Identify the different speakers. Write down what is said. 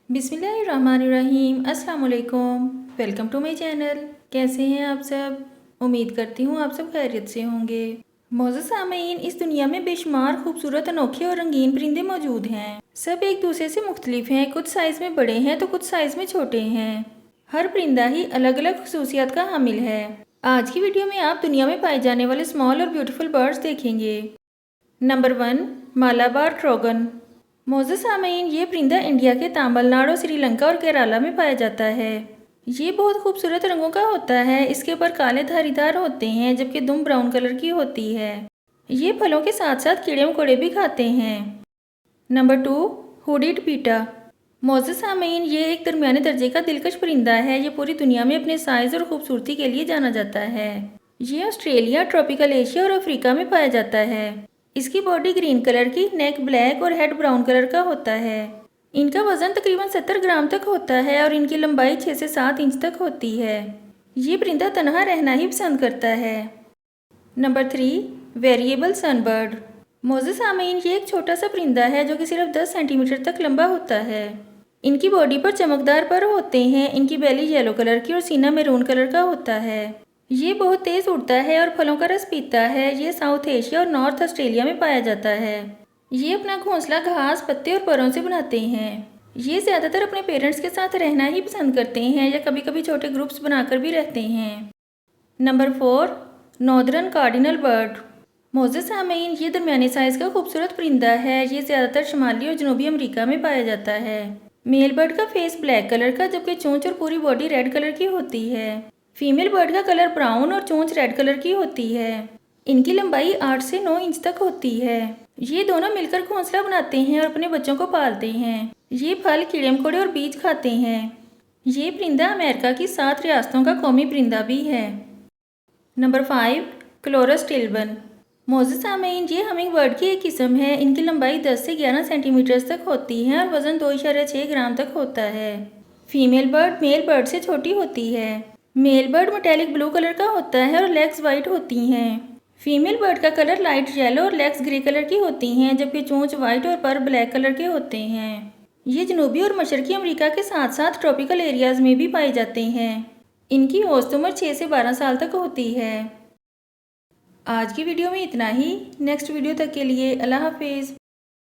Speaker 1: बिस्मिल्लाहिर्रहमानिर्रहीम। अस्सलाम वालेकुम। Welcome to my channel. कैसे हैं आप सब? उम्मीद करती हूँ आप सब खैरियत से होंगे। मौजूद सामीन, इस दुनिया में बेशुमार खूबसूरत, अनोखे और रंगीन परिंदे मौजूद हैं। सब एक दूसरे से मुख्तलिफ हैं। कुछ साइज़ में बड़े हैं तो कुछ साइज़ में छोटे हैं। हर परिंदा ही अलग अलग खसूसियात का हामिल है। आज की वीडियो में आप दुनिया में पाए जाने वाले स्मॉल और ब्यूटीफुल बर्ड्स देखेंगे। Number 1, Malabar trogon. मौजूद सामीन, ये परिंदा इंडिया के तमिलनाडु, श्रीलंका और केरला में पाया जाता है। ये बहुत खूबसूरत रंगों का होता है। इसके ऊपर काले धारीदार होते हैं जबकि दुम ब्राउन कलर की होती है। ये फलों के साथ साथ कीड़े मकोड़े भी खाते हैं। नंबर 2, हुडीड पीटा। मौजूद सामीन, ये एक दरमियाने दर्जे का दिलकश परिंदा है। ये पूरी दुनिया में अपने साइज और खूबसूरती के लिए जाना जाता है। ये ऑस्ट्रेलिया, ट्रॉपिकल एशिया और अफ्रीका में पाया जाता है। इसकी बॉडी ग्रीन कलर की, नेक ब्लैक और हेड ब्राउन कलर का होता है। इनका वजन तकरीबन 70 ग्राम तक होता है और इनकी लंबाई 6 से 7 इंच तक होती है। ये परिंदा तन्हा रहना ही पसंद करता है। Number 3, variable sunbird. मौजूद सामीन, ये एक छोटा सा परिंदा है जो कि सिर्फ 10 सेंटीमीटर तक लंबा होता है। इनकी बॉडी पर चमकदार पर होते हैं। इनकी बेली येलो कलर की और सीना मैरून कलर का होता है। ये बहुत तेज उड़ता है और फलों का रस पीता है। ये साउथ एशिया और नॉर्थ ऑस्ट्रेलिया में पाया जाता है। ये अपना घोंसला घास, पत्ते और परों से बनाते हैं। ये ज़्यादातर अपने पेरेंट्स के साथ रहना ही पसंद करते हैं या कभी कभी छोटे ग्रुप्स बनाकर भी रहते हैं। Number 4, northern cardinal bird. मौजूद सामीन, ये दरमियाने साइज़ का खूबसूरत परिंदा है। ये ज़्यादातर शुमाली और जनूबी अमेरिका में पाया जाता है। मेल बर्ड का फेस ब्लैक कलर का जबकि चोंच और पूरी बॉडी रेड कलर की होती है। फीमेल बर्ड का कलर ब्राउन और चोंच रेड कलर की होती है। इनकी लंबाई 8 से 9 इंच तक होती है। ये दोनों मिलकर घोंसला बनाते हैं और अपने बच्चों को पालते हैं। ये फल, कीड़े मकोड़े और बीज खाते हैं। ये परिंदा अमेरिका की 7 रियासतों का कौमी परिंदा भी है। नंबर 5, क्लोरस टिल्बन। मौजूद सामीन, ये हमिंग बर्ड की एक किस्म है। इनकी लंबाई 10 से 11 सेंटीमीटर तक होती है और वजन 2.6 ग्राम तक होता है। फीमेल बर्ड मेल बर्ड से छोटी होती है। Male bird metallic blue colour का होता है और लेग्स वाइट होती हैं। फीमेल बर्ड का कलर लाइट येलो और लेग्स ग्रे कलर की होती हैं जबकि चोंच वाइट और पर ब्लैक कलर के होते हैं। ये जनूबी और मशरकी अमेरिका के साथ साथ ट्रॉपिकल एरियाज में भी पाए जाते हैं। इनकी औसत उम्र 6 से 12 साल तक होती है। आज की वीडियो में इतना ही। नेक्स्ट वीडियो तक के लिए अल्लाह हाफिज़।